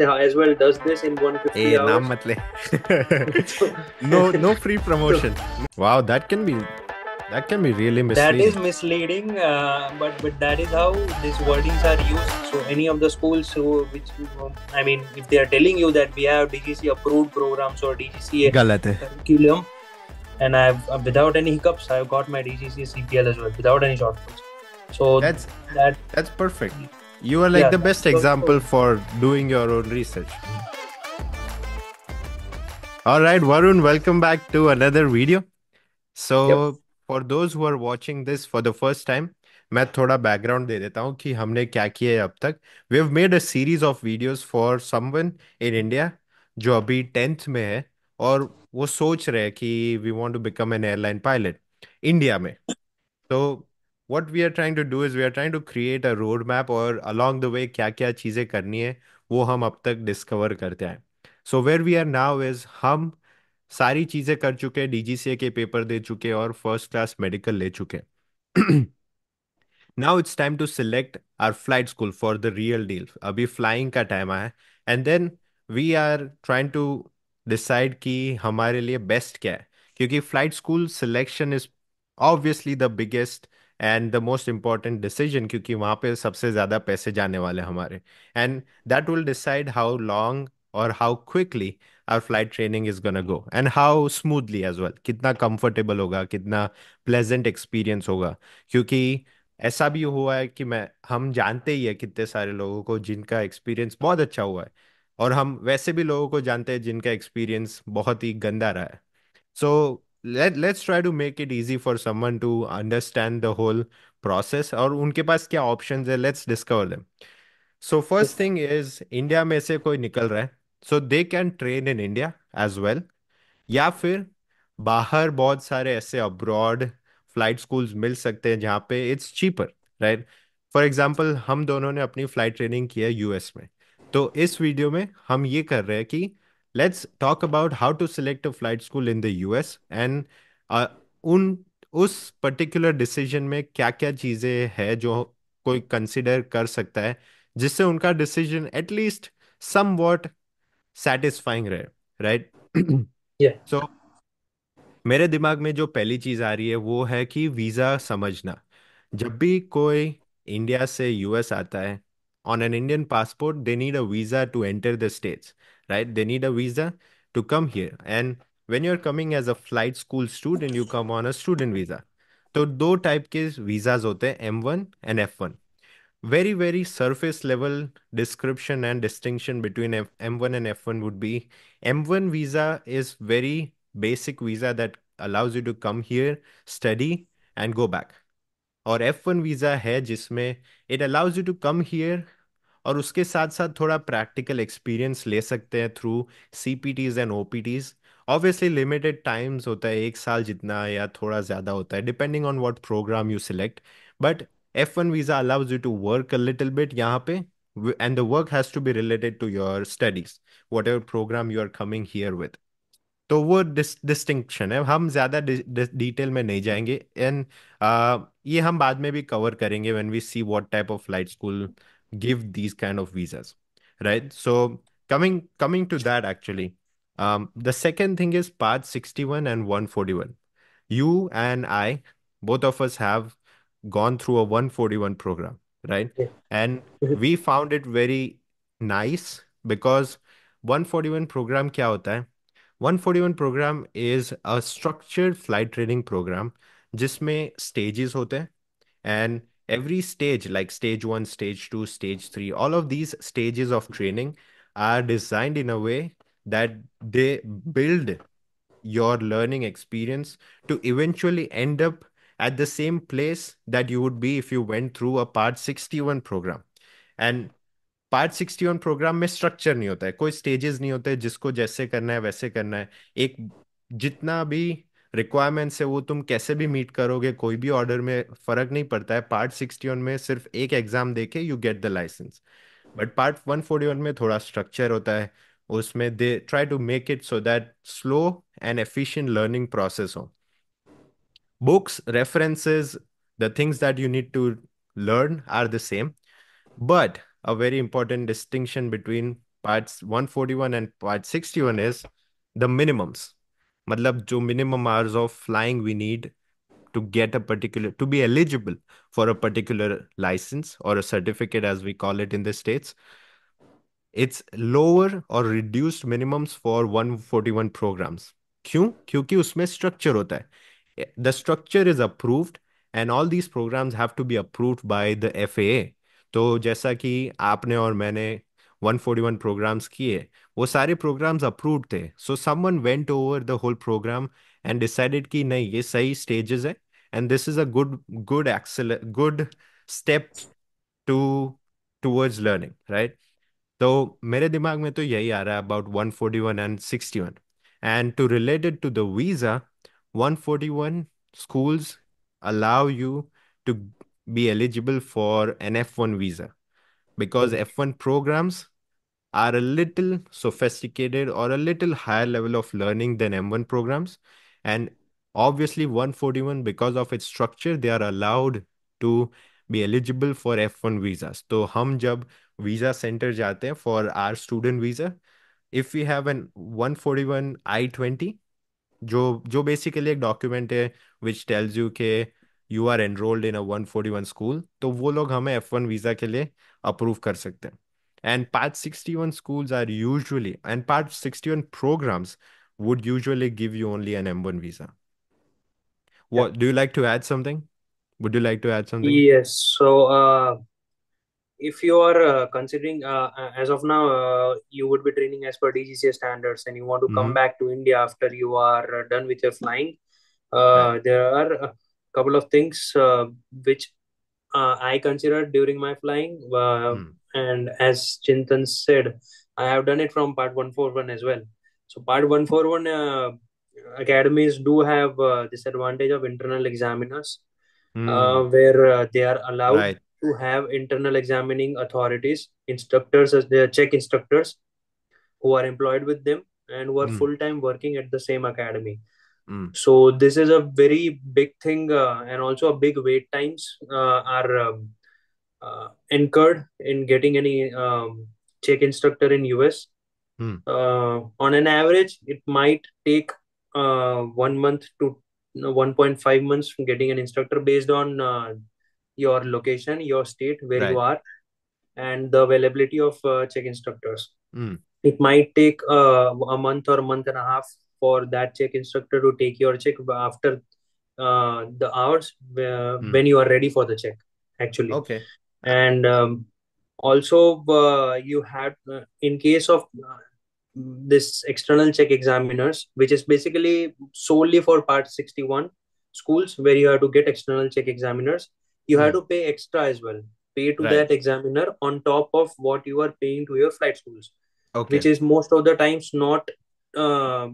as well does this in 150 ए नाम hours. मत ले So, no free so promotion. Wow, that can be really that is misleading. misleading, but that is how these wordings are used. So any of the schools who, which I mean, if they are telling you that we have DGC approved programs or DGCA गलत है. curriculum, and I've without any hiccups, I've got my DGCA CPL as well without any shortfalls. So That's that that's perfect. You are like yeah, the best example for doing your own research. All right, Varun, welcome back to another video. yep, So, for those who are watching this for the first time, मैं थोड़ा background दे देता हूँ कि हमने क्या किया है अब तक. We have made a series of videos for someone in India जो अभी 10th में है और वो सोच रहे हैं कि we want to become an airline pilot India में. तो what we are trying to do is we are trying to create a road map और along the way क्या क्या चीज़ें करनी है वो हम अब तक डिस्कवर करते हैं. So where we are now is हम सारी चीज़ें कर चुके हैं, डीजीसीए के पेपर दे चुके हैं और फर्स्ट क्लास मेडिकल ले चुके हैं. Now it's time to select our flight school for the real deal. अभी फ्लाइंग का टाइम आया है and then we are trying to decide कि हमारे लिए बेस्ट क्या है, क्योंकि flight school selection is obviously the biggest and the most important decision, क्योंकि वहाँ पे सबसे ज़्यादा पैसे जाने वाले हमारे. And that will decide how long और how quickly our flight training is gonna go and how smoothly as well, कितना कंफर्टेबल होगा, कितना प्लेजेंट एक्सपीरियंस होगा. क्योंकि ऐसा भी हुआ है कि मैं हम जानते ही है कितने सारे लोगों को जिनका एक्सपीरियंस बहुत अच्छा हुआ है और हम वैसे भी लोगों को जानते हैं जिनका एक्सपीरियंस बहुत ही गंदा रहा है. सो let's try to make it easy for someone to understand the whole process और उनके पास क्या ऑप्शंस है, let's discover them. So first thing is India में से कोई निकल रहा है, so they can train in India as well, या फिर बाहर बहुत सारे ऐसे अब्रॉड फ्लाइट स्कूल्स मिल सकते हैं जहाँ पे it's cheaper, right. For example हम दोनों ने अपनी फ्लाइट ट्रेनिंग की है यूएस में. तो इस वीडियो में हम ये कर रहे हैं कि let's talk about how to select a flight school in the US and उन उस पर्टिकुलर डिसीजन में क्या क्या चीज़ें हैं जो कोई कंसिडर कर सकता है जिससे उनका decision at least somewhat satisfying रहे, राइट. yeah, सो मेरे दिमाग में जो पहली चीज आ रही है वो है कि वीजा समझना. जब भी कोई इंडिया से यूएस आता है on an Indian passport, they need a visa to enter the States, right. They need a visa to come here and when you are coming as a flight school student you come on a student visa. तो दो type के visas होते हैं, M1 and F1. Very surface level description and distinction between M1 and F1 would be M1 visa is very basic visa that allows you to come here, study and go back. और F1 visa है जिसमें it allows you to come here और उसके साथ साथ थोड़ा practical experience ले सकते हैं through CPTs and OPTs. Obviously limited times होता है, 1 साल जितना या थोड़ा ज़्यादा होता है depending on what program you select. But F1 visa allows you to work a little bit यहाँ पे and the work has to be related to your studies whatever program you are coming here with. तो वो distinction है, हम ज्यादा detail में नहीं जाएंगे एंड ये हम बाद में भी कवर करेंगे when we see what type of flight school give these kind of visas, right. So coming to that actually, the second thing is part 61 and 141. You and I, both of us have gone through a 141 program, right? yeah. And we found it very nice because 141 program क्या होता है. 141 program is a structured flight training program जिसमें stages होते हैं and every stage like stage 1, stage 2, stage 3, all of these stages of training are designed in a way that they build your learning experience to eventually end up at the same place that you would be if you went through a part 61 program. And part 61 program में structure नहीं होता है, कोई stages नहीं होते, जिसको जैसे करना है वैसे करना है. एक जितना भी रिक्वायरमेंट्स है वो तुम कैसे भी मीट करोगे, कोई भी ऑर्डर में फर्क नहीं पड़ता है. पार्ट 61 में सिर्फ एक एग्जाम देके you get the licence. But part 141 में थोड़ा स्ट्रक्चर होता है, उसमें they try to make it so that slow and efficient learning process हो. Books, references, the things that you need to learn are the same, but a very important distinction between parts 141 and part 61 is the minimums. मतलब जो minimum hours of flying we need to get a particular, to be eligible for a particular license or a certificate as we call it in the States. It's lower or reduced minimums for 141 programs. क्यों? क्योंकि उसमें structure होता है. The structure is approved and all these programs have to be approved by the FAA. तो जैसा कि आपने और मैंने 141 programs किए, वो सारे programs approved थे. So someone went over the whole program and decided कि नहीं, ये सही stages है and this is a good step to towards learning, right? तो मेरे दिमाग में तो यही आ रहा है about 141 and 61. And to related to the visa, 141 schools allow you to be eligible for an F1 visa because correct. F1 programs are a little sophisticated or a little higher level of learning than M1 programs. And obviously, 141, because of its structure, they are allowed to be eligible for F1 visas. So, हम जब visa center जाते हैं for our student visa, if we have an 141 I-20, जो basically एक document है which tells you के you are enrolled in a 141 school, तो वो लोग हमें F1 वीजा के लिए अप्रूव कर सकते हैं. And part 61 schools are usually, and part 61 programs would usually give you only an M1 visa. Yeah. What do you like to add something? Would you like to add something? Yes. So, if you are considering as of now, you would be training as per DGCA standards, and you want to come Mm-hmm. back to India after you are done with your flying. Right. There are a couple of things which I considered during my flying, Mm. and as Chintan said, I have done it from part 141 as well. So part 141 academies do have this advantage of internal examiners, Mm. where they are allowed Right. to have internal examining authorities, instructors as their check instructors who are employed with them and who are Mm. full time working at the same academy. Mm. So this is a very big thing, and also a big wait times are incurred in getting any check instructor in US. Mm. On an average, it might take 1 month to 1.5 months getting an instructor based on your location, your state, where you Right. are, and the availability of check instructors. Mm. It might take a month or a month and a half for that check instructor to take your check after the hours Mm. when you are ready for the check, actually. Okay. And also, you had, in case of this external check examiners, which is basically solely for part 61 schools where you have to get external check examiners, you have Mm. to pay extra as well. Pay to Right. that examiner on top of what you are paying to your flight schools, which Okay. is most of the times not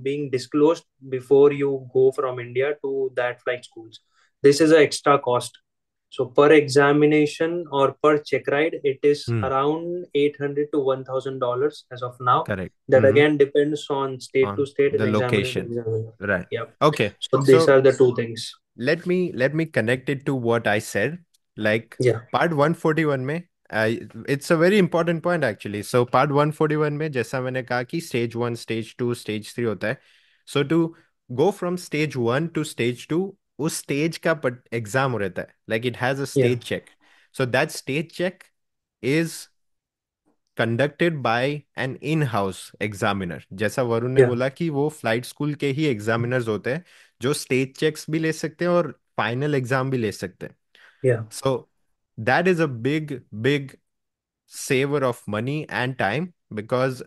being disclosed before you go from India to that flight schools. This is an extra cost. So per examination or per check ride, it is Mm. around $800 to $1,000 as of now. Correct. That Mm-hmm. again depends on state to On state and the examiner to location. examiner. Right. Yep. Okay. So these So are the two things. let me connect it to what I said. Like Yeah. part 141 में, it's a very important point actually. So part 141 में जैसा मैंने कहा कि stage 1, stage 2, stage 3 होता है. So to go from stage 1 to stage 2, उस stage का exam रहता है. Like it has a Yeah. stage check. So that stage check is conducted by an in house examiner. जैसा वरुण ने Yeah. बोला कि वो फ्लाइट स्कूल के ही एग्जामिनर्स होते हैं जो स्टेज चेक्स भी ले सकते हैं और फाइनल एग्जाम भी ले सकते हैं. Yeah. So that is a big big saver of money and time because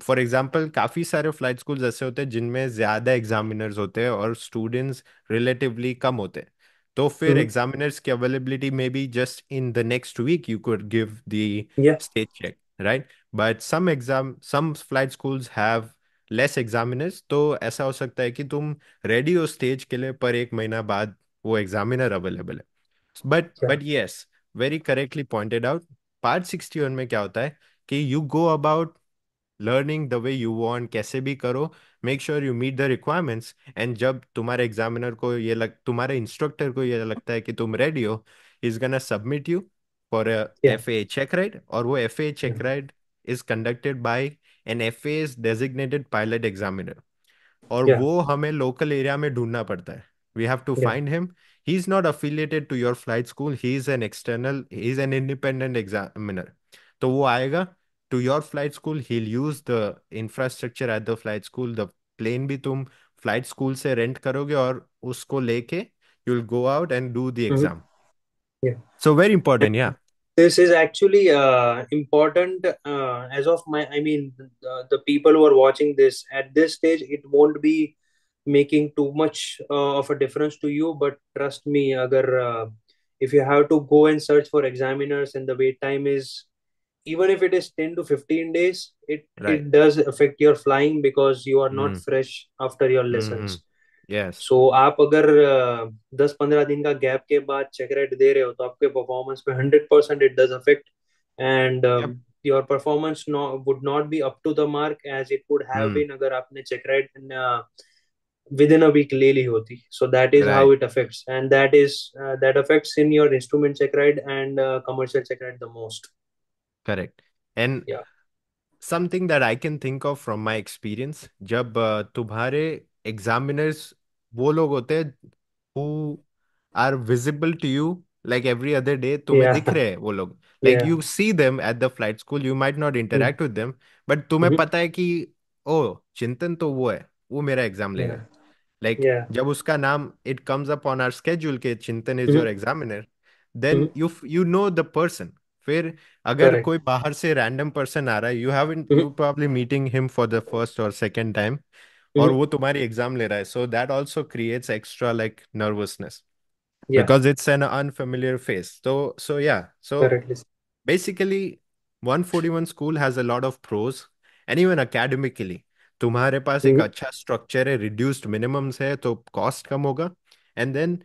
for example काफ़ी सारे फ्लाइट स्कूल्स ऐसे होते हैं जिनमें ज़्यादा एग्जामिनर्स होते हैं और स्टूडेंट्स रिलेटिवली कम होते हैं. तो फिर Mhm. एग्जामिनर्स की अवेलेबिलिटी में be just in the next week you could give the Yeah. stage check, right? But some flight schools have less examiners, तो ऐसा हो सकता है कि तुम रेडी हो स्टेज के लिए पर एक महीना बाद वो एग्जामिनर अवेलेबल है. Yeah. But yes, very correctly pointed out. Part 61 में क्या होता है कि you go about learning the way you want, कैसे भी करो, make sure you meet the requirements. And जब तुम्हारे एग्जामिनर को तुम्हारे इंस्ट्रक्टर को ये लगता है कि तुम रेडी हो, is gonna submit you for Yeah. F A check ride. और वो F A Yeah. Check ride is conducted by an FA is designated pilot examiner, और Yeah. वो हमें लोकल एरिया में ढूंढना पड़ता है. We have to Yeah. Find him. He is not affiliated to your flight school, he is an external, he is an independent examiner. तो वो आएगा to your flight school, he will use the infrastructure at the flight school. The plane भी तुम flight school से rent करोगे, और उसको लेके you will go out and do the Mhm. Exam. Yeah. So very important, या. This is actually important as of my, I mean, the people who are watching this at this stage, it won't be making too much of a difference to you. But trust me, agar, if you have to go and search for examiners and the wait time is, even if it is 10 to 15 days, right. it does affect your flying because you are not hmm. fresh after your hmm. lessons. Yes. So आप अगर 10-15 दिन का gap के बाद check rate दे रहे हो तो आपके परफॉर्मेंस पे 100% it does affect and yup. Your performance would not be up to the mark as it would have hmm. Been अगर आपने check rate within a week ले ली होती. So that is how right. It affects and that affects in your instrument check rate and commercial check rate the most. Correct. And yeah. Something that I can think of from my experience, जब तुम्हारे examiners वो लोग होते हैं who are visible to you like every other day, तुम्हें yeah. दिख रहे हैं वो लोग, like yeah. You see them at the flight school, you might not interact with them, but तुम्हें पता है कि ओ चिंतन तो वो है, वो मेरा एग्जाम या. लेगा. लाइक या. जब उसका नाम it comes up on our schedule के Chintan is your examiner, then you know the person. फिर अगर करेक्ट. कोई बाहर से रैंडम पर्सन आ रहा है, you probably meeting him for the first और सेकेंड टाइम, और वो तुम्हारी एग्जाम ले रहा है, so that also creates extra like nervousness या. because it's an unfamiliar face. So yeah. So correctly. basically 141 school has a lot of pros, and even academically तुम्हारे पास एक अच्छा स्ट्रक्चर है, रिड्यूस्ड मिनिमम्स है, तो कॉस्ट कम होगा. And then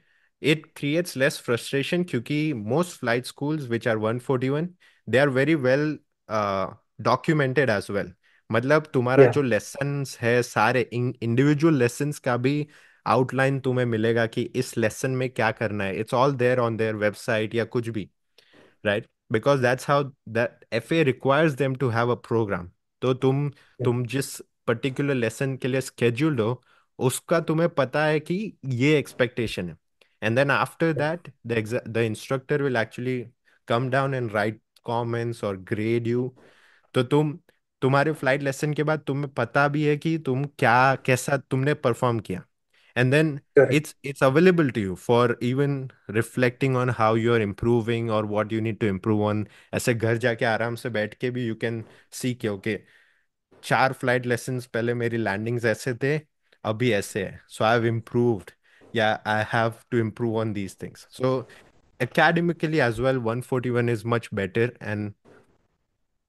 it creates less frustration, क्योंकि most flight schools which are 141, they are very well documented as well. मतलब तुम्हारा या. जो लेसन्स है, सारे इंडिविजुअल लेसन्स का भी आउटलाइन तुम्हें मिलेगा कि इस लेसन में क्या करना है. It's all there on their website या कुछ भी, right? Because that's how that FA requires them to have a program. तो तुम जिस पर्टिकुलर लेसन के लिए स्केड्यूल्ड हो, उसका तुम्हें पता है कि ये एक्सपेक्टेशन है. And then after that the instructor will actually come down and write comments और ग्रेड यू. तो तुम्हारे फ्लाइट लेसन के बाद तुम्हें पता भी है कि तुम क्या कैसा तुमने परफॉर्म किया. And then correct. it's available to you for even reflecting on how you are improving or what you need to improve on. ऐसे घर जाके आराम से बैठ के भी you can see कि okay, 4 फ्लाइट लेसन्स पहले मेरी लैंडिंग्स ऐसे थे, अभी ऐसे है, so I've improved. Yeah, I have to improve on these things. So academically as well, 141 is much better, and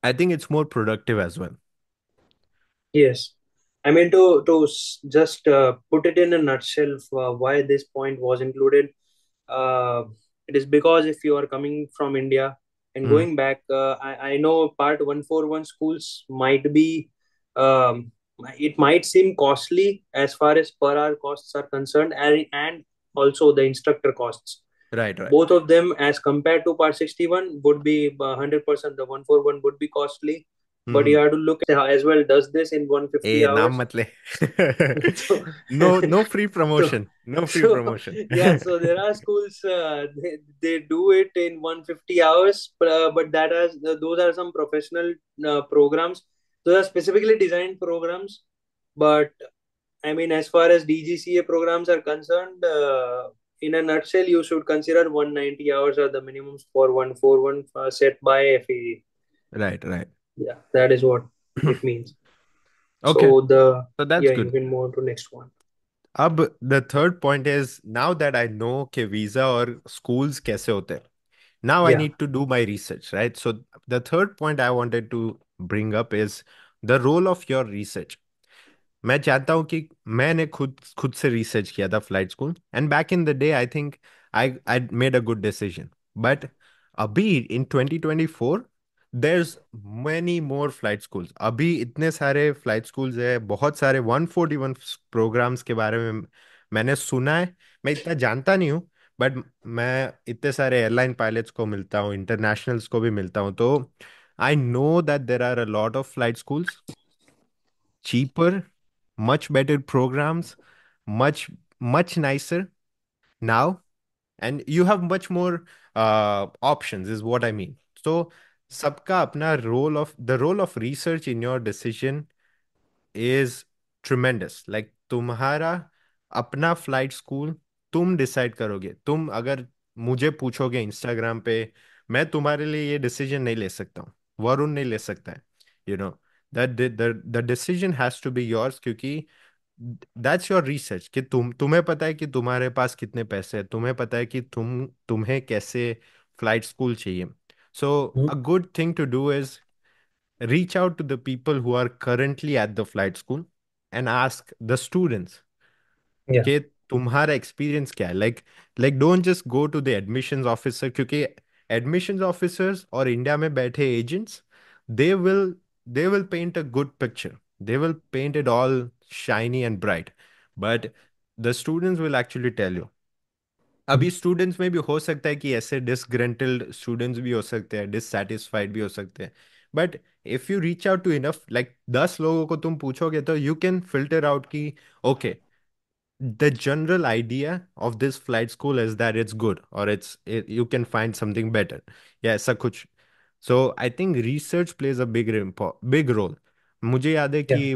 I think it's more productive as well. Yes. I mean, just put it in a nutshell, why this point was included. Uh, it is because if you are coming from India and Mm, going back, I know Part 141 schools might be, it might seem costly as far as per hour costs are concerned, and also the instructor costs. right, right. Both of them, as compared to Part 61, would be 100%. The 141 would be costly, but you Mm-hmm. have to look at as well. Does this in 150 ए नाम hours? मत ले. so, no, no free so, promotion, no free so, promotion. yeah. So there are schools they do it in 150 hours, but those are some professional programs. Those are specifically designed programs. But I mean, as far as DGCA programs are concerned, in a nutshell, you should consider 190 hours are the minimums for 141 set by FAA. Right, right. Yeah, that is what it means. Okay, So so that's yeah, you good. can move on to next one. अब the third point is, now that I know कि visa और schools कैसे होते हैं, now I Yeah. need to do my research, right? So the third point I wanted to bring up is the role of your research. मैं चाहता हूँ कि मैंने खुद खुद से रिसर्च किया था flight school, and back in the day I think I made a good decision. But अभी इन 2024 there's many more flight schools. अभी इतने सारे फ्लाइट स्कूल्स है, बहुत सारे 141 प्रोग्राम्स के बारे में मैंने सुना है. मैं इतना जानता नहीं हूँ, बट मैं इतने सारे एयरलाइन पायलट्स को मिलता हूँ, इंटरनेशनल्स को भी मिलता हूँ, तो I know that there are a lot of flight schools. cheaper, much better programs, much much nicer now, and you have much more options is what I mean. So सबका अपना role of research in your decision is tremendous. Like तुम्हारा अपना flight school तुम decide करोगे। तुम अगर मुझे पूछोगे इंस्टाग्राम पे, मैं तुम्हारे लिए ये डिसीजन नहीं ले सकता हूँ, वरुण नहीं ले सकता है, you know, that the decision has to be yours, क्योंकि दैट्स योर रिसर्च कि तुम्हें पता है कि तुम्हारे पास कितने पैसे हैं, तुम्हें पता है कि तुम्हें कैसे फ्लाइट स्कूल चाहिए। So a Hmm. Good thing to do is reach out to the people who are currently at the flight school and ask the students Yeah, कि तुम्हारा एक्सपीरियंस क्या है। Like don't just go to the admissions officer, क्योंकि admissions officers और India में बैठे agents, they will they will paint a good picture, they will paint it all shiny and bright, but the students will actually tell you। अभी students में भी हो सकता है कि ऐसे डिसग्रंटल्ड स्टूडेंट्स भी हो सकते हैं, डिससेटिस्फाइड भी हो सकते हैं, but if you reach out to enough, like 10 लोगों को तुम पूछोगे तो यू कैन फिल्टर आउट कि okay, the general idea of this flight school is that it's good, or you can find something better, yeah, ऐसा कुछ। so I think research plays a big role। मुझे याद है yeah, कि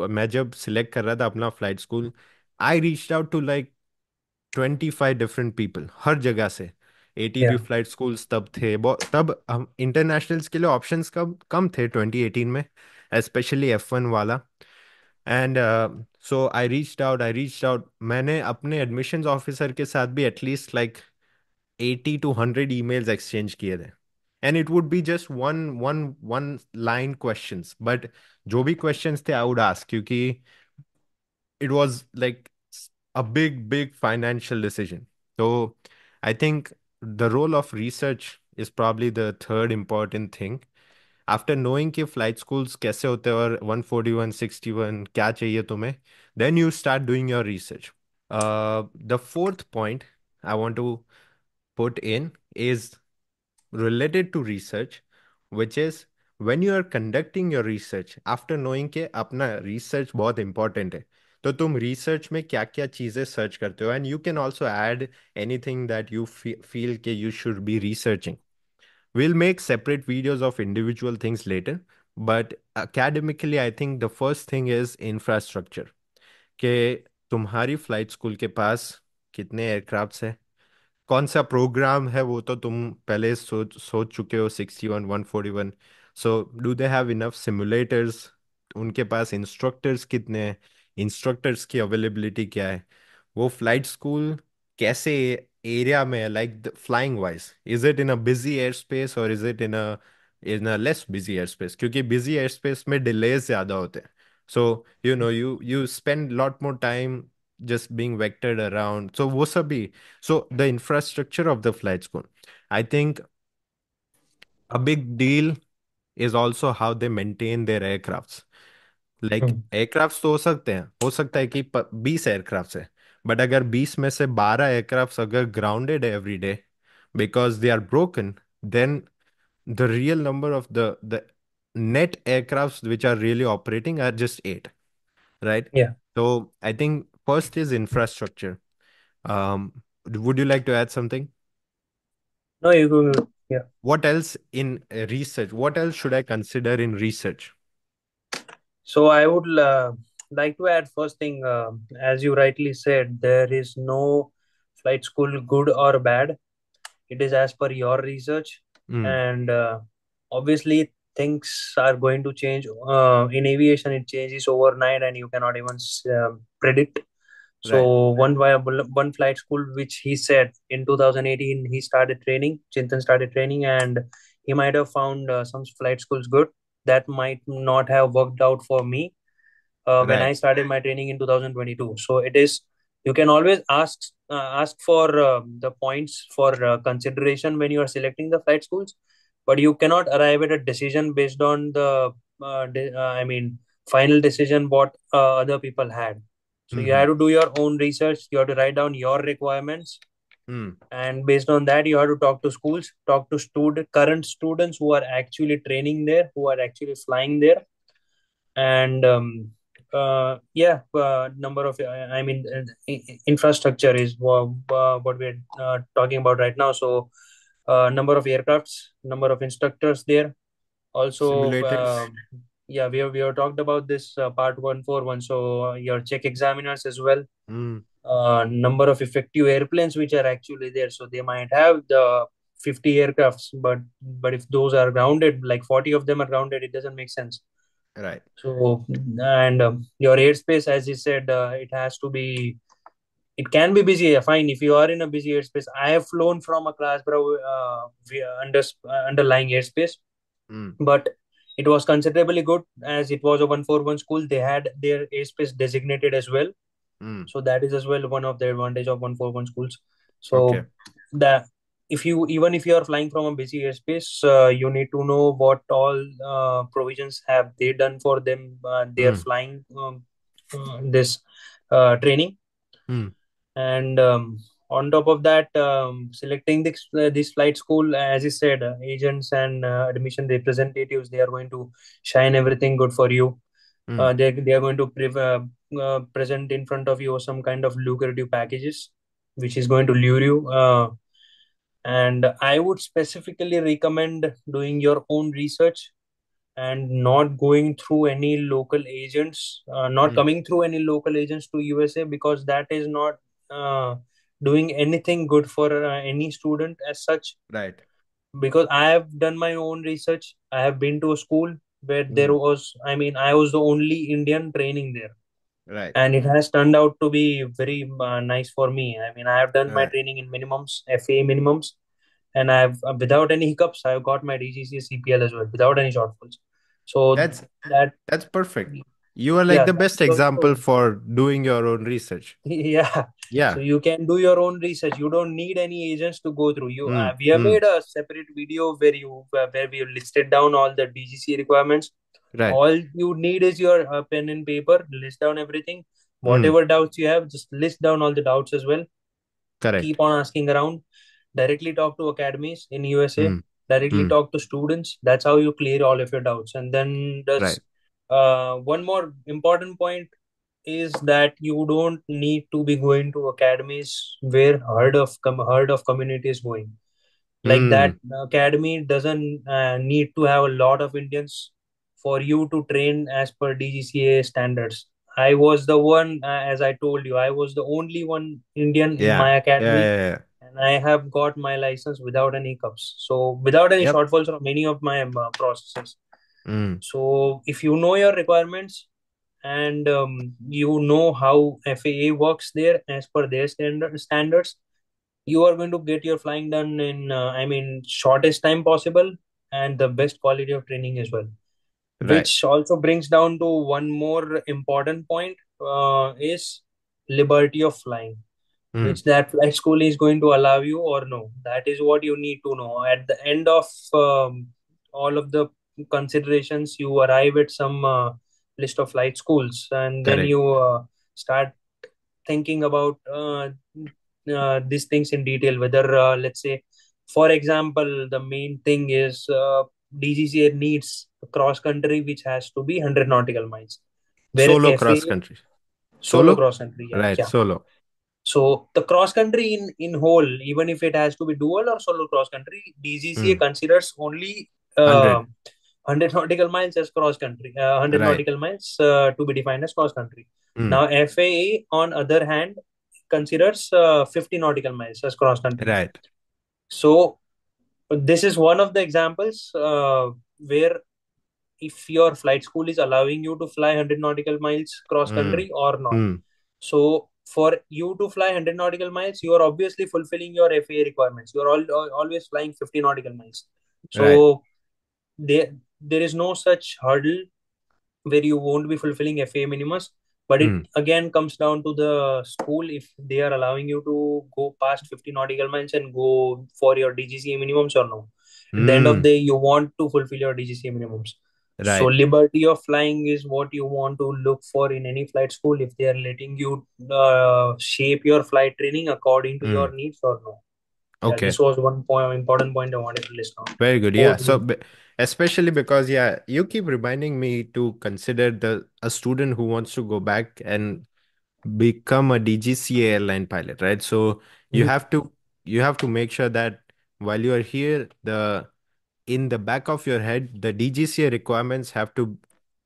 मैं जब select कर रहा था अपना flight school, I reached out to like 25 different people हर जगह से। एटीबी yeah, फ्लाइट स्कूल्स तब थे, तब हम इंटरनेशनल्स के लिए ऑप्शंस कम कम थे 2018 में, स्पेशली F1 वाला। And so I reached out, मैंने अपने एडमिशंस ऑफिसर के साथ भी at least like 80 to 100 emails exchange किए थे, and it would be just one one one line questions, but जो भी क्वेश्चंस थे आई वुड आस्क, क्योंकि it was like a big financial decision। So I think the role of research is probably the third important thing। After knowing कि flight schools कैसे होते हैं और 141 61 क्या चाहिए तुम्हें, then you start doing your research. The fourth point I want to put in is related to research, which is when you are conducting your research, after knowing कि अपना research बहुत important है, तो तुम research में क्या क्या चीज़ें search करते हो, and you can also add anything that you feel कि you should be researching। We'll make separate videos of individual things later, but academically I think the first thing is infrastructure, कि तुम्हारी flight school के पास कितने aircrafts हैं, कौन सा programme है, वो तो तुम पहले सोच सोच चुके हो, 61 141। So do they have enough simulators, उनके पास इंस्ट्रक्टर्स कितने हैं, इंस्ट्रक्टर्स की अवेलेबिलिटी क्या है, वो फ्लाइट स्कूल कैसे एरिया में है, like flying wise, is it in a busy air space और is it in a less busy air space, क्योंकि बिजी एयर स्पेस में डिलेज ज़्यादा होते हैं। So you spend lot more time just being vectored around, so वो सब भी। so the infrastructure of the flight school, I think a big deal is also how they maintain their aircrafts। like hmm, aircrafts तो हो सकते हैं, हो सकता है कि 20 एयरक्राफ्ट है, बट अगर 20 में से 12 एयरक्राफ्ट अगर ग्राउंडेड है every day because they are broken, then the real number of the net aircrafts which are really operating are just 8, right? yeah. So I think first is infrastructure। um would you like to add something? No, you go. Yeah. What else in research, what else should I consider in research? So I would like to add first thing, as you rightly said, there is no flight school good or bad. It is as per your research, Mm, and obviously things are going to change. In aviation, it changes overnight, and you cannot even predict. right, So one flight school, which he said in 2018, he started training. Chintan started training, and he might have found some flight schools good. That might not have worked out for me when I right. started my training in 2022. So it is, you can always ask for the points for consideration when you are selecting the flight schools, but you cannot arrive at a decision based on the I mean final decision what other people had. So you Mm-hmm. have to do your own research. You have to write down your requirements, Mm, and based on that, you have to talk to schools, talk to current students who are actually training there, who are actually flying there, And yeah, number of I mean infrastructure is what we're talking about right now. So number of aircrafts, number of instructors there. Also, Simulators. yeah, we have talked about this part 141. So your check examiners as well. Mm, Number of effective airplanes which are actually there. So they might have the 50 aircrafts, but if those are grounded, like 40 of them are grounded, it doesn't make sense. right. So, and your airspace, as you said, it has to be. It can be busy. Fine, if you are in a busy airspace. I have flown from a class, bro, underlying airspace, Mm, but it was considerably good as it was a 141 school. They had their airspace designated as well, mm, so that is as well one of the advantage of 141 schools. okay. So that if you, even if you are flying from a busy airspace, you need to know what all provisions have they done for them. They are Mm, flying this training. mm, And on top of that, selecting this flight school, as you said, agents and admission representatives, they are going to shine everything good for you. mm, They are going to present in front of you some kind of lucrative packages, which is going to lure you. And I would specifically recommend doing your own research and not going through any local agents, not mm, coming through any local agents to USA, because that is not uh, doing anything good for any student as such. right. Because I have done my own research. I have been to a school where there Mm, was, I mean, I was the only Indian training there, right. and it has turned out to be very nice for me. I mean, I have done my Right. training in minimums, FA minimums, and I've without any hiccups, I've got my DGC CPL as well without any shortfalls. So That's that, that's perfect. You are like yeah, the that best is example also for doing your own research. yeah. So Yeah. you can do your own research. You don't need any agents to go through. You Mm, we have mm, made a separate video where we have listed down all the DGC requirements. right. All you need is your pen and paper. List down everything. Mm, Whatever doubts you have, just list down all the doubts as well. correct. Keep on asking around. Directly talk to academies in USA. Mm, Directly mm, talk to students. That's how you clear all of your doubts. And then right. there's one more important point is that you don't need to be going to academies where herd of community is going. Like that Mm, academy doesn't need to have a lot of Indians for you to train as per DGCA standards. I was the one, as I told you, I was the only one Indian in yeah. my Yeah. academy, Yeah. Yeah. and I have got my license without any hiccups. So without any Yep. shortfalls from any of my processes. Mm, So if you know your requirements, and you know how FAA works there as per their standards, you are going to get your flying done in, I mean, shortest time possible, and the best quality of training as well. right. Which also brings down to one more important point, is liberty of flying, Mm, which that flight school is going to allow you or no. That is what you need to know. At the end of all of the considerations, you arrive at some list of flight schools, and then correct. you start thinking about these things in detail. Whether, let's say, for example, the main thing is DGCA needs cross country, which has to be 100 nautical miles, whereas Solo cross FA country. solo Solo? cross country. Yeah, Right. yeah. Solo. So the cross country in whole, even if it has to be dual or solo cross country, DGCA Mm, considers only 100. 100 nautical miles as cross country, 100 Right. nautical miles to be defined as cross country. Mm, Now FAA, on other hand, considers 50 nautical miles as cross country. right. So this is one of the examples where if your flight school is allowing you to fly 100 nautical miles cross Mm, country or not. mm, So for you to fly 100 nautical miles, you are obviously fulfilling your FAA requirements. You are always flying 50 nautical miles. right. So there is no such hurdle where you won't be fulfilling FAA minimus. But it Mm, again comes down to the school, if they are allowing you to go past 50 nautical miles and go for your DGCA minimums or no. At the end of mm, the day, you want to fulfill your DGCA minimums. So right. liberty of flying is what you want to look for in any flight school, if they are letting you shape your flight training according to your Mm, needs or no. Yeah, this okay. was one point, important point I wanted to list on. Very good. Over Yeah. to So you. Especially because, yeah, you keep reminding me to consider the a student who wants to go back and become a DGCA airline pilot, right? So you Mhm. have to you have to make sure that while you are here, the in the back of your head, the DGCA requirements have to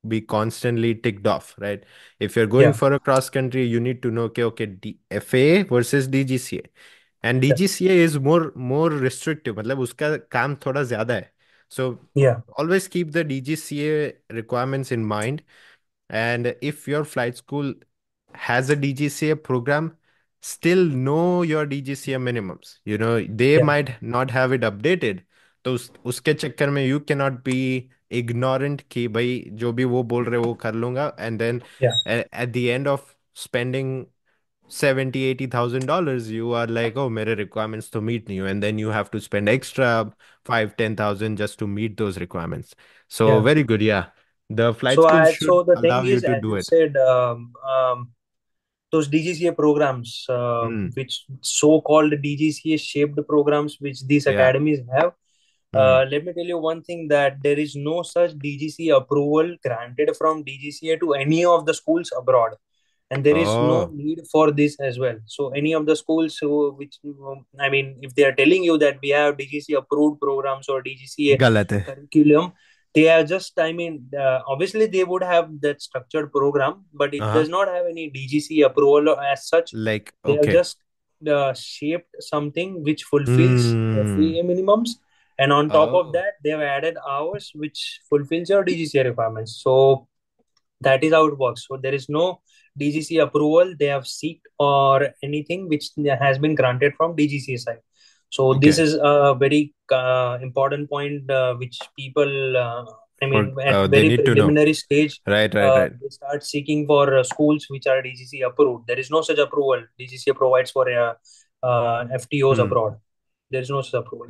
be constantly ticked off, right? If you're going Yeah, for a cross country, you need to know, okay, FAA versus DGCA. And yeah, DGCA is more restrictive, मतलब उसका काम थोड़ा ज्यादा है. So yeah, always keep the DGCA requirements in mind. And if your flight school has a DGCA program, still know your DGCA minimums. They yeah, might not have it updated. तो उसके चक्कर में you cannot be ignorant कि भाई जो भी वो बोल रहे वो कर लूंगा, and then yeah, at the end of spending 70-80 thousand dollars, you are like, oh, मेरे requirements to meet नहीं, and then you have to spend extra 5-10 thousand just to meet those requirements. So yeah. very good, yeah. The flight So school I should so the allow thing you is, to as do you it. said, those DGCA programs, Mm, which so-called DGCA shaped programs, which these yeah. academies have. Mm. Let me tell you one thing, that there is no such DGC approval granted from DGCA to any of the schools abroad, and there is no Oh, need for this as well. So any of the schools which I mean, if they are telling you that we have DGC approved programs or DGCA गलत है. curriculum, they are just, I mean, obviously they would have that structured program, but it Uh-huh. does not have any DGC approval as such. Like, They have okay. just shaped something which fulfills Hmm. FAA minimums, and on top of Oh, that they have added hours which fulfills your DGCA requirements. So that is how it works. So there is no DGC approval they have seeked or anything which has been granted from DGC side. So this okay. is a very important point which people, I For mean, at they very need to know. preliminary stage, Right, right, right. they start seeking for schools which are DGC approved. There is no such approval. DGC provides for FTOs Hmm. abroad. There is no such approval.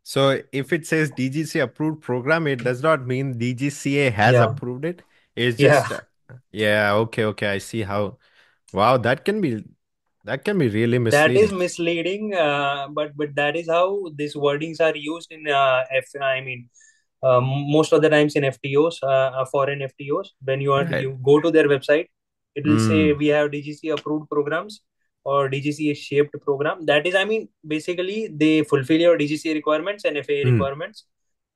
So if it says DGC approved program, it does not mean DGCA has Yeah, approved it. It's yeah. just, yeah, okay, okay. I see how. Wow, that can be really That is misleading. misleading, but that is how these wordings are used in I mean, most of the times in FTOs, foreign FTOs. When Right. you go to their website, it will say Hmm. we have DGC approved programs or DGC shaped program. That is, I mean, basically they fulfill your DGC requirements and FAA Hmm. requirements.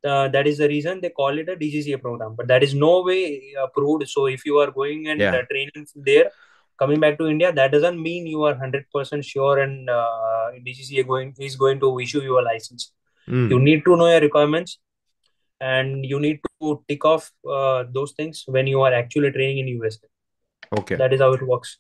That is the reason they call it a DGCA program, but that is no way approved. So if you are going and Yeah. training there, coming back to India, that doesn't mean you are 100% sure and DGCA is going to issue you a license. You Hmm. need to know your requirements, and you need to tick off those things when you are actually training in USA. Okay. That is how it works.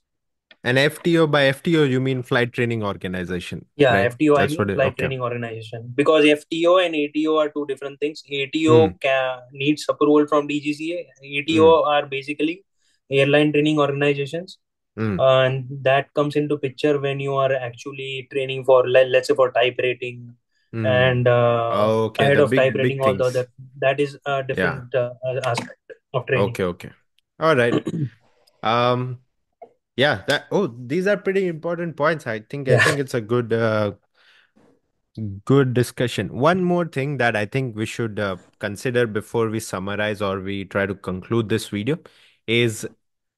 And FTO, by FTO, you mean flight training organization, Yeah, right? FTO, I That's mean what it, flight okay. training organization, because FTO and ATO are two different things. Hmm. ATO needs approval from DGCA. Hmm. ATO are basically airline training organizations, Hmm. and that comes into picture when you are actually training for, let's say, for type rating, Hmm. and Okay. ahead The of type big, rating, big all the things. other, that is a Yeah. different aspect of training. Okay. Okay. All right. Um, yeah, these are pretty important points. I Yeah, think it's a good discussion. One more thing that I think we should consider before we summarize or we try to conclude this video is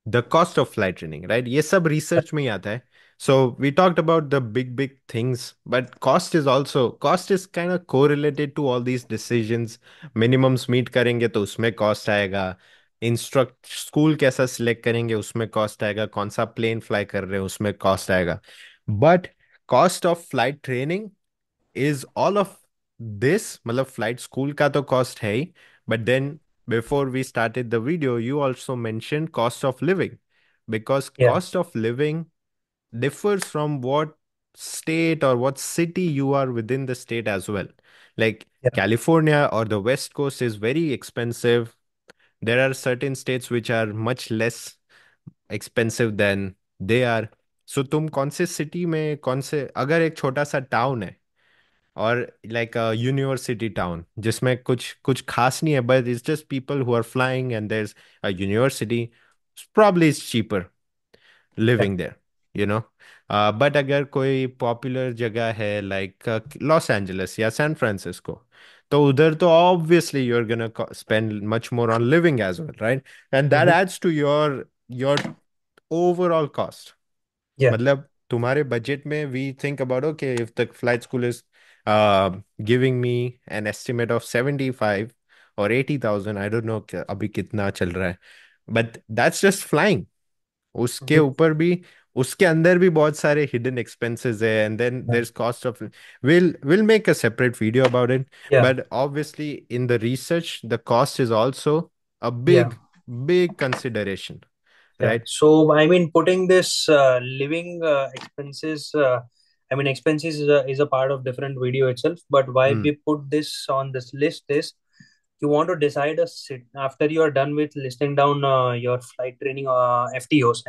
the cost of flight training, right? ये सब research में ही आता है. So we talked about the big things, but cost is kind of correlated to all these decisions. Minimums meet करेंगे तो उसमें cost आएगा. Instruct school कैसा सिलेक्ट करेंगे उसमें कॉस्ट आएगा. कौन सा प्लेन फ्लाई कर रहे हैं उसमें कॉस्ट आएगा. But cost of flight training is all of this. मतलब फ्लाइट स्कूल का तो कॉस्ट है ही, but then before we started the video you also mention cost of living, because yeah, cost of living differs from what state or what city you are within the state as well. Like yeah, California or the West Coast is very expensive. There are certain states which are much less expensive than they are. So तुम कौन से city में कौन से, अगर एक छोटा सा टाउन है और लाइक अ यूनिवर्सिटी टाउन जिसमें कुछ कुछ खास नहीं है, but it's just people who are flying and there is a university, probably it's cheaper yeah, living there, you know. But अगर कोई पॉपुलर जगह है लाइक लॉस एंजलिस या सैन फ्रांसिस्को, तो उधर तो obviously you're gonna spend much more on living as well, right? And that Mm-hmm. adds to your overall cost. Yeah. मतलब तुम्हारे बजट में we think about, okay, if the flight school is giving me an estimate of 75 or 80,000, I don't know अभी कितना चल रहा है, but that's just flying. उसके Mm-hmm. ऊपर भी, उसके अंदर भी बहुत सारे hidden expenses है, and then Yeah. there's cost of, we'll make a separate video about it, Yeah. but obviously in the research the cost is also a Yeah. big consideration, Yeah. right? So, I mean, putting this living expenses, expenses is a part of different video itself. But why Hmm. we put this on this list is you want to decide a sit after you are done with listing down your flight training FTOs,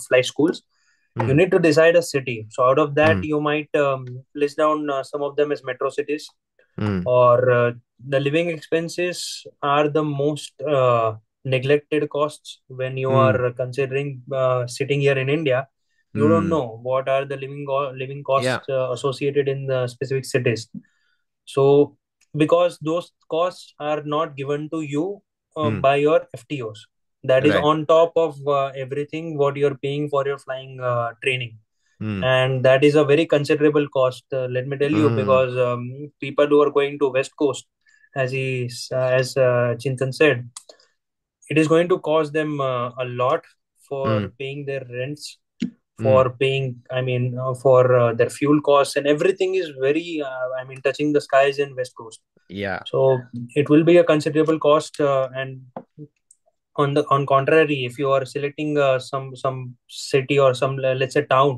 flight schools. You Hmm. need to decide a city. So, out of that, Hmm. you might list down some of them as metro cities, Hmm. or the living expenses are the most neglected costs when you Hmm. are considering sitting here in India. You don't Hmm. know what are the living Yeah. costs associated in the specific cities. So because those costs are not given to you Hmm. by your FTOs, that is Right. on top of everything what you're paying for your flying training, Hmm. and that is a very considerable cost. Let me tell you, Hmm. because people who are going to West Coast, as Chintan said, it is going to cost them a lot Hmm. for paying their rents, Hmm. for paying, for their fuel costs, and everything is very, touching the skies in West Coast. Yeah. So it will be a considerable cost, and on contrary, if you are selecting some city or some, let's say, town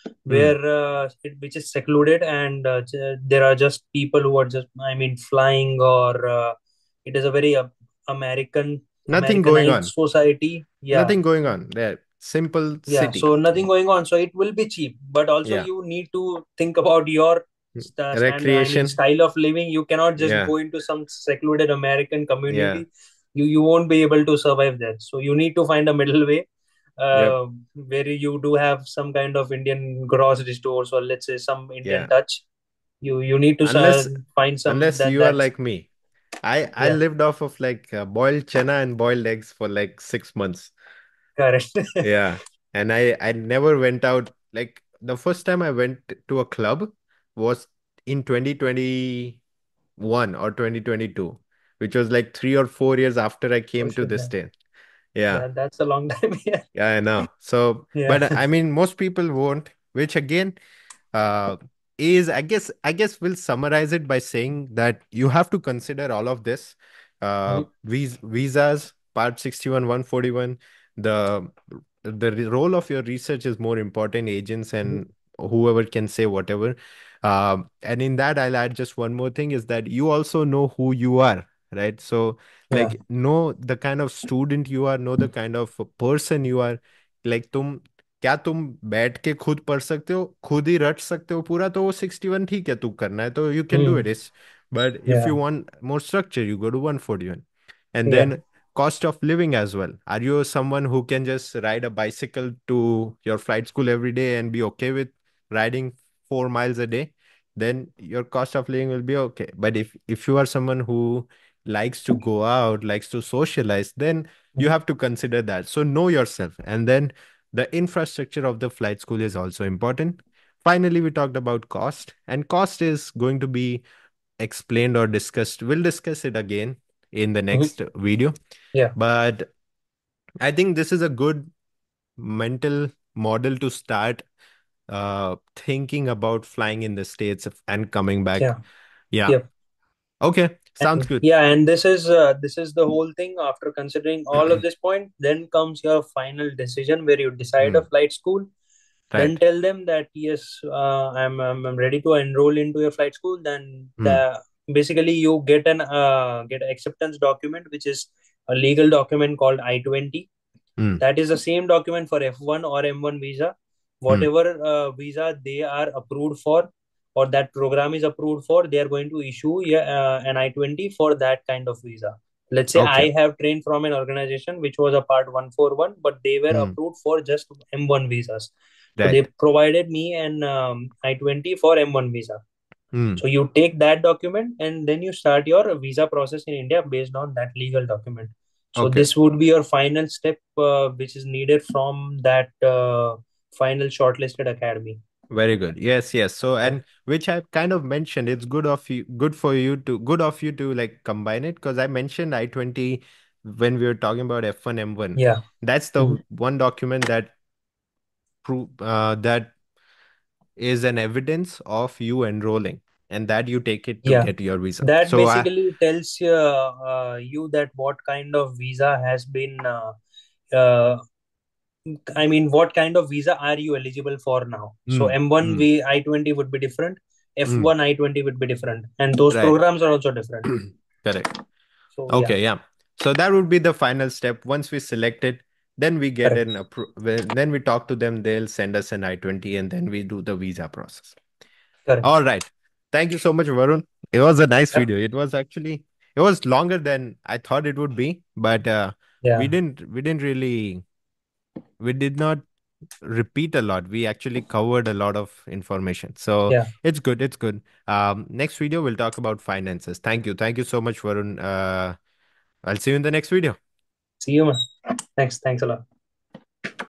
Hmm. where which is secluded, and there are just people who are just, flying, or it is a very American Nothing going Americanized on. society. Yeah. Nothing going on there. Simple Yeah, city. so nothing going on, so it will be cheap, but also Yeah. you need to think about your Recreation. style of living. You cannot just Yeah. go into some secluded American Yeah. community. You won't be able to survive there, so you need to find a middle way, Yep. where you do have some kind of Indian grocery stores, or let's say some Indian Yeah. touch. You need to Unless find some unless you are that's like me. I yeah. lived off of like boiled chana and boiled eggs for like 6 months. Correct. Yeah. And I never went out. Like the first time I went to a club was in 2021 or 2022, which was like 3 or 4 years after I Oh came to shit, this yeah. state. Yeah. That's a long time. Yeah. Yeah, I know. So, Yeah. but I mean, most people won't, which again, uh, is I guess we'll summarize it by saying that you have to consider all of this, Mhm. visas, part 61, 141. The role of your research is more important, agents Mhm. and whoever can say whatever. And in that, I'll add just one more thing, is that you also know who you are, right? So Yeah. like know the kind of student you are, know the kind of person you are. like तुम क्या तुम बैठ के खुद पढ़ सकते हो, खुद ही रट सकते हो पूरा, तो वो 61 ठीक है, तू करना है तो you can do it Hmm. Is, but if Yeah. You want more structure you go to 141. And Yeah. then cost of living as well. Are you someone who can just ride a bicycle to your flight school every day and be okay with riding 4 miles a day? Then your cost of living will be okay. But if you are someone who likes to go out, likes to socialize, then you Mhm. have to consider that. So know yourself. And then the infrastructure of the flight school is also important. Finally, we talked about cost, and cost is going to be explained or discussed. We'll discuss it again in the Mhm. next video. Yeah. But I think this is a good mental model to start thinking about flying in the States and coming back. Yeah. Yeah. Yeah. Okay. Sounds And good. yeah, and this is the whole thing. After considering all of this point, then comes your final decision where you decide a Hmm. flight school. Then Right. tell them that yes, I'm ready to enroll into your flight school. Then Hmm. basically you get an acceptance document, which is a legal document called I-20. Hmm. That is the same document for F1 or M1 visa. Hmm. Whatever visa they are approved for, or that program is approved for, they are going to issue, yeah, an I-20 for that kind of visa. Let's say Okay. I have trained from an organization which was a part 141, but they were Hmm. approved for just M1 visas. So they Right. provided me an I-20 for M1 visa. Hmm. So you take that document and then you start your visa process in India based on that legal document. So Okay. this would be your final step, which is needed from that final shortlisted academy. Very good. Yes, yes. So, Yeah, and which I kind of mentioned, it's good of you to like combine it, because I mentioned I-20 when we were talking about F1 M1. yeah, That's mhm, the one document that is an evidence of you enrolling, and that you take it to yeah. get your visa. That So I basically tells you that what kind of visa has been. Uh, I mean, what kind of visa are you eligible for now? So mm, M1 mm, V I-20 would be different, mm, F1 I-20 would be different, and those right. programs are also different. Correct. So yeah, Okay, yeah. So that would be the final step. Once we select it, then we get correct, an then we talk to them, they'll send us an I-20, and then we do the visa process. correct. All right. Thank you so much, Varun. It was a nice Yeah, video. It was longer than I thought it would be, but yeah, we did not repeat a lot. We actually covered a lot of information. So yeah. it's good. It's good. Next video, we'll talk about finances. Thank you. Thank you so much, Varun. I'll see you in the next video. See you, man. Thanks a lot.